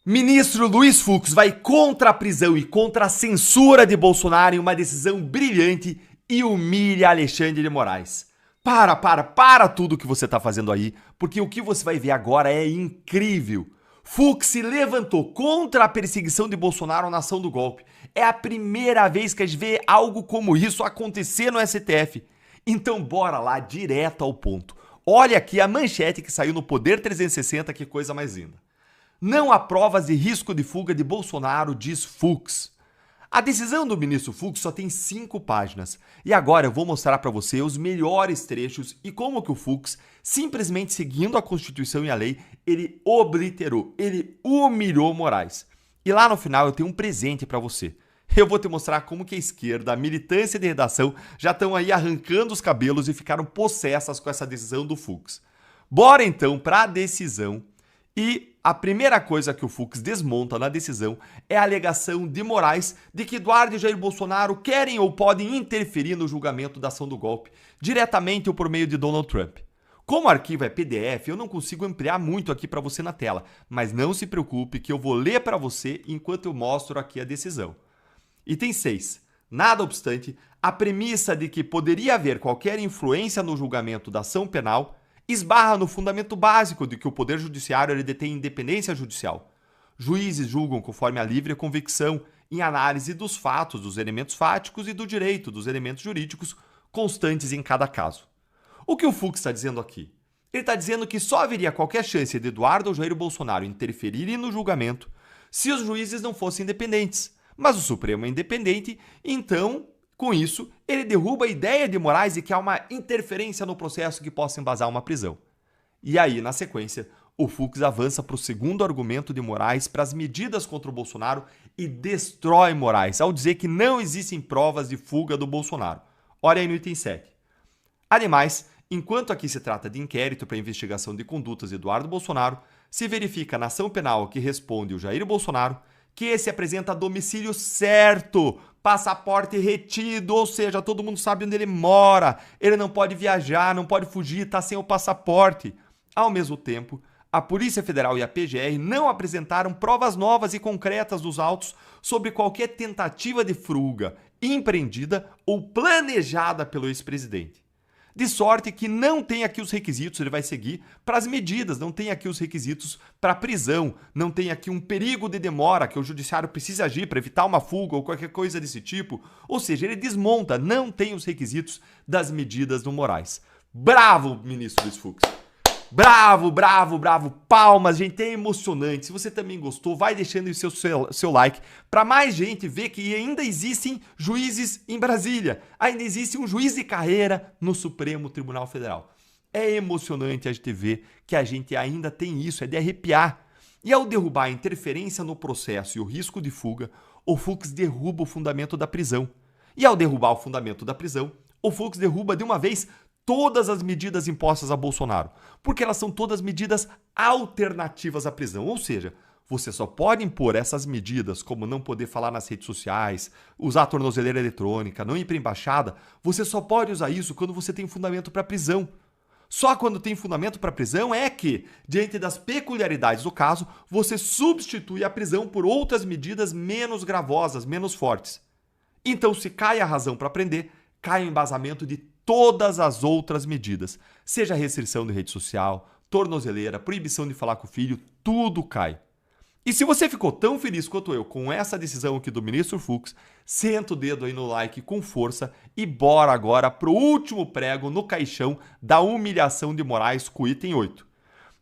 Ministro Luiz Fux vai contra a prisão e contra a censura de Bolsonaro em uma decisão brilhante e humilha Alexandre de Moraes. Para tudo que você está fazendo aí, porque o que você vai ver agora é incrível. Fux se levantou contra a perseguição de Bolsonaro na ação do golpe. É a primeira vez que a gente vê algo como isso acontecer no STF. Então bora lá, direto ao ponto. Olha aqui a manchete que saiu no Poder 360, que coisa mais linda. Não há provas de risco de fuga de Bolsonaro, diz Fux. A decisão do ministro Fux só tem 5 páginas. E agora eu vou mostrar para você os melhores trechos e como que o Fux, simplesmente seguindo a Constituição e a lei, ele obliterou, ele humilhou Moraes. E lá no final eu tenho um presente para você. Eu vou te mostrar como que a esquerda, a militância de redação, já estão aí arrancando os cabelos e ficaram possessas com essa decisão do Fux. Bora então para a decisão. E a primeira coisa que o Fux desmonta na decisão é a alegação de Moraes de que Eduardo e Jair Bolsonaro querem ou podem interferir no julgamento da ação do golpe, diretamente ou por meio de Donald Trump. Como o arquivo é PDF, eu não consigo ampliar muito aqui para você na tela, mas não se preocupe que eu vou ler para você enquanto eu mostro aqui a decisão. Item 6. Nada obstante, a premissa de que poderia haver qualquer influência no julgamento da ação penal esbarra no fundamento básico de que o Poder Judiciário ele detém independência judicial. Juízes julgam conforme a livre convicção, em análise dos fatos, dos elementos fáticos e do direito, dos elementos jurídicos constantes em cada caso. O que o Fux está dizendo aqui? Ele está dizendo que só haveria qualquer chance de Eduardo ou Jair Bolsonaro interferirem no julgamento se os juízes não fossem independentes. Mas o Supremo é independente, então, com isso, ele derruba a ideia de Moraes de que há uma interferência no processo que possa embasar uma prisão. E aí, na sequência, o Fux avança para o segundo argumento de Moraes para as medidas contra o Bolsonaro e destrói Moraes, ao dizer que não existem provas de fuga do Bolsonaro. Olha aí no item 7. Ademais, enquanto aqui se trata de inquérito para investigação de condutas de Eduardo Bolsonaro, se verifica na ação penal que responde o Jair Bolsonaro que esse apresenta domicílio certo, passaporte retido, ou seja, todo mundo sabe onde ele mora, ele não pode viajar, não pode fugir, está sem o passaporte. Ao mesmo tempo, a Polícia Federal e a PGR não apresentaram provas novas e concretas dos autos sobre qualquer tentativa de fuga empreendida ou planejada pelo ex-presidente. De sorte que não tem aqui os requisitos, ele vai seguir para as medidas, não tem aqui os requisitos para a prisão, não tem aqui um perigo de demora que o judiciário precisa agir para evitar uma fuga ou qualquer coisa desse tipo. Ou seja, ele desmonta, não tem os requisitos das medidas do Moraes. Bravo, ministro Luiz Fux! Bravo, palmas, gente, é emocionante. Se você também gostou, vai deixando o seu like para mais gente ver que ainda existem juízes em Brasília, ainda existe um juiz de carreira no Supremo Tribunal Federal. É emocionante a gente ver que a gente ainda tem isso, é de arrepiar. E ao derrubar a interferência no processo e o risco de fuga, o Fux derruba o fundamento da prisão. E ao derrubar o fundamento da prisão, o Fux derruba de uma vez todas as medidas impostas a Bolsonaro, porque elas são todas medidas alternativas à prisão, ou seja, você só pode impor essas medidas, como não poder falar nas redes sociais, usar a tornozeleira eletrônica, não ir para a embaixada, você só pode usar isso quando você tem fundamento para prisão. Só quando tem fundamento para prisão é que, diante das peculiaridades do caso, você substitui a prisão por outras medidas menos gravosas, menos fortes. Então, se cai a razão para prender, cai o embasamento de todas as outras medidas, seja restrição de rede social, tornozeleira, proibição de falar com o filho, tudo cai. E se você ficou tão feliz quanto eu com essa decisão aqui do ministro Fux, senta o dedo aí no like com força e bora agora pro último prego no caixão da humilhação de Moraes com o item 8.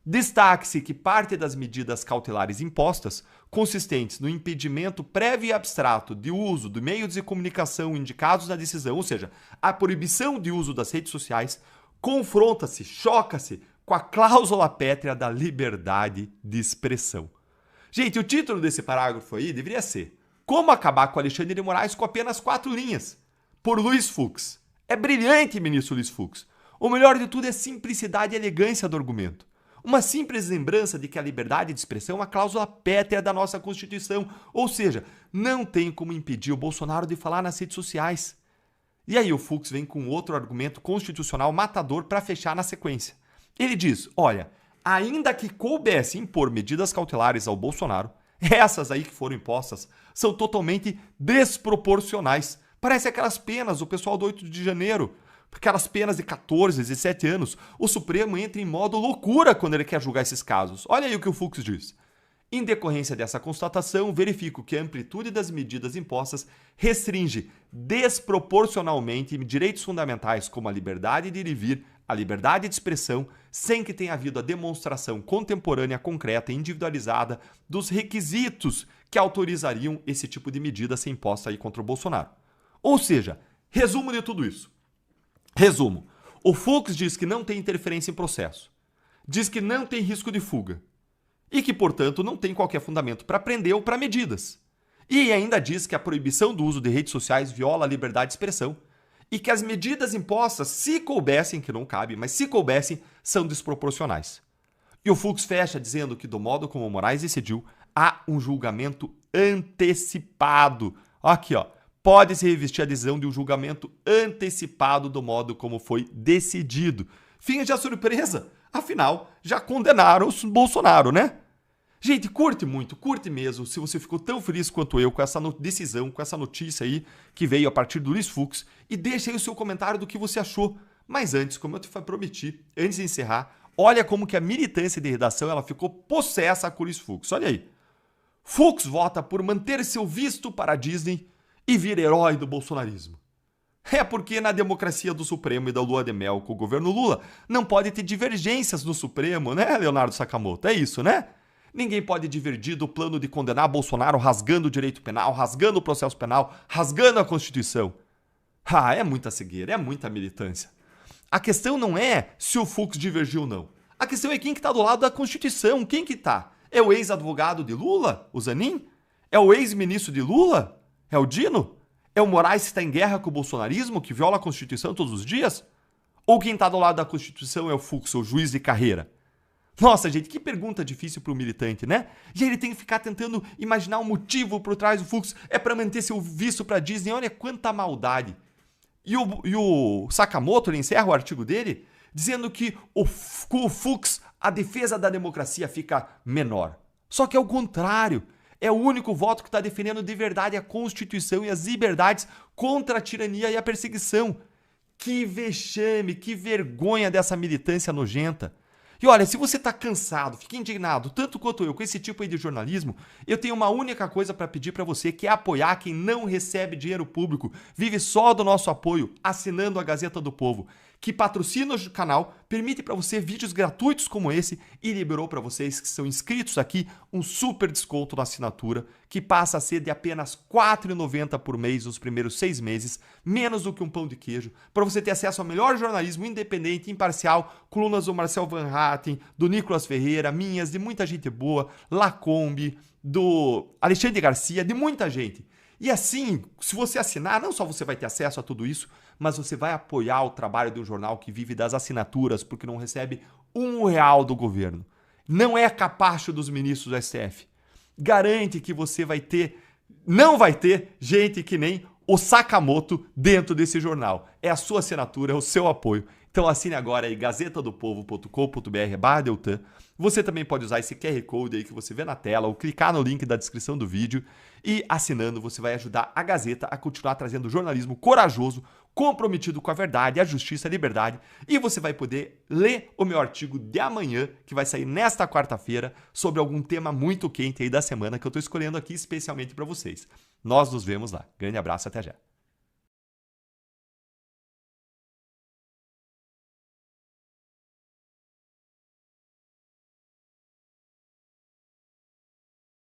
Destaque-se que parte das medidas cautelares impostas, consistentes no impedimento prévio e abstrato de uso de meios de comunicação indicados na decisão, ou seja, a proibição de uso das redes sociais, confronta-se, choca-se com a cláusula pétrea da liberdade de expressão. Gente, o título desse parágrafo aí deveria ser Como acabar com Alexandre de Moraes com apenas 4 linhas, por Luiz Fux. É brilhante, ministro Luiz Fux. O melhor de tudo é a simplicidade e elegância do argumento. Uma simples lembrança de que a liberdade de expressão é uma cláusula pétrea da nossa Constituição, ou seja, não tem como impedir o Bolsonaro de falar nas redes sociais. E aí o Fux vem com outro argumento constitucional matador para fechar na sequência. Ele diz, olha, ainda que coubesse impor medidas cautelares ao Bolsonaro, Essas aí que foram impostas são totalmente desproporcionais. Parece aquelas penas do pessoal do 8 de janeiro. Aquelas penas de 14, 17 anos. O Supremo entra em modo loucura quando ele quer julgar esses casos. Olha aí o que o Fux diz. Em decorrência dessa constatação, verifico que a amplitude das medidas impostas restringe desproporcionalmente direitos fundamentais como a liberdade de ir e vir, a liberdade de expressão, sem que tenha havido a demonstração contemporânea, concreta e individualizada dos requisitos que autorizariam esse tipo de medida ser imposta aí contra o Bolsonaro. Ou seja, resumo de tudo isso. Resumo. O Fux diz que não tem interferência em processo. Diz que não tem risco de fuga. E que, portanto, não tem qualquer fundamento para prender ou para medidas. E ainda diz que a proibição do uso de redes sociais viola a liberdade de expressão e que as medidas impostas, se coubessem, que não cabe, mas se coubessem, são desproporcionais. E o Fux fecha dizendo que, do modo como o Moraes decidiu, há um julgamento antecipado. Aqui, ó. Pode-se revestir a decisão de um julgamento antecipado do modo como foi decidido. Finge a surpresa. Afinal, já condenaram o Bolsonaro, né? Gente, curte muito, curte mesmo, se você ficou tão feliz quanto eu com essa decisão, com essa notícia aí que veio a partir do Luiz Fux, e deixa aí o seu comentário do que você achou. Mas antes, como eu te prometi, antes de encerrar, olha como que a militância de redação ela ficou possessa com o Luiz Fux. Olha aí. Fux vota por manter seu visto para a Disney e vir herói do bolsonarismo. É porque na democracia do Supremo e da lua de mel com o governo Lula, não pode ter divergências no Supremo, né, Leonardo Sakamoto? É isso, né? Ninguém pode divergir do plano de condenar Bolsonaro rasgando o direito penal, rasgando o processo penal, rasgando a Constituição. Ah, é muita cegueira, é muita militância. A questão não é se o Fux divergiu ou não. A questão é quem que tá do lado da Constituição, quem que tá? É o ex-advogado de Lula, o Zanin? É o ex-ministro de Lula? É o Dino? É o Moraes que está em guerra com o bolsonarismo, que viola a Constituição todos os dias? Ou quem está do lado da Constituição é o Fux, o juiz de carreira? Nossa, gente, que pergunta difícil para o militante, né? E ele tem que ficar tentando imaginar um motivo por trás do Fux. É para manter seu visto para Disney. Olha quanta maldade. E o Sakamoto, ele encerra o artigo dele dizendo que com o Fux a defesa da democracia fica menor. Só que é o contrário. É o único voto que está defendendo de verdade a Constituição e as liberdades contra a tirania e a perseguição. Que vexame, que vergonha dessa militância nojenta. E olha, se você está cansado, fica indignado, tanto quanto eu, com esse tipo aí de jornalismo, eu tenho uma única coisa para pedir para você, que é apoiar quem não recebe dinheiro público, vive só do nosso apoio, assinando a Gazeta do Povo, que patrocina o canal, permite para você vídeos gratuitos como esse e liberou para vocês que são inscritos aqui um super desconto na assinatura, que passa a ser de apenas R$ 4,90 por mês nos primeiros 6 meses, menos do que um pão de queijo, para você ter acesso ao melhor jornalismo independente, imparcial, colunas do Marcel Van Hatten, do Nicolas Ferreira, minhas, de muita gente boa, Lacombe, do Alexandre Garcia, de muita gente. E assim, se você assinar, não só você vai ter acesso a tudo isso, mas você vai apoiar o trabalho de um jornal que vive das assinaturas, porque não recebe R$ 1 do governo. Não é capacho dos ministros do STF. Garante que você não vai ter gente que nem o Sakamoto dentro desse jornal. É a sua assinatura, é o seu apoio. Então assine agora aí gazetadopovo.com.br/Deltan. Você também pode usar esse QR Code aí que você vê na tela ou clicar no link da descrição do vídeo. E assinando você vai ajudar a Gazeta a continuar trazendo jornalismo corajoso, comprometido com a verdade, a justiça, a liberdade. E você vai poder ler o meu artigo de amanhã, que vai sair nesta quarta-feira, sobre algum tema muito quente aí da semana que eu estou escolhendo aqui especialmente para vocês. Nós nos vemos lá. Grande abraço, até já.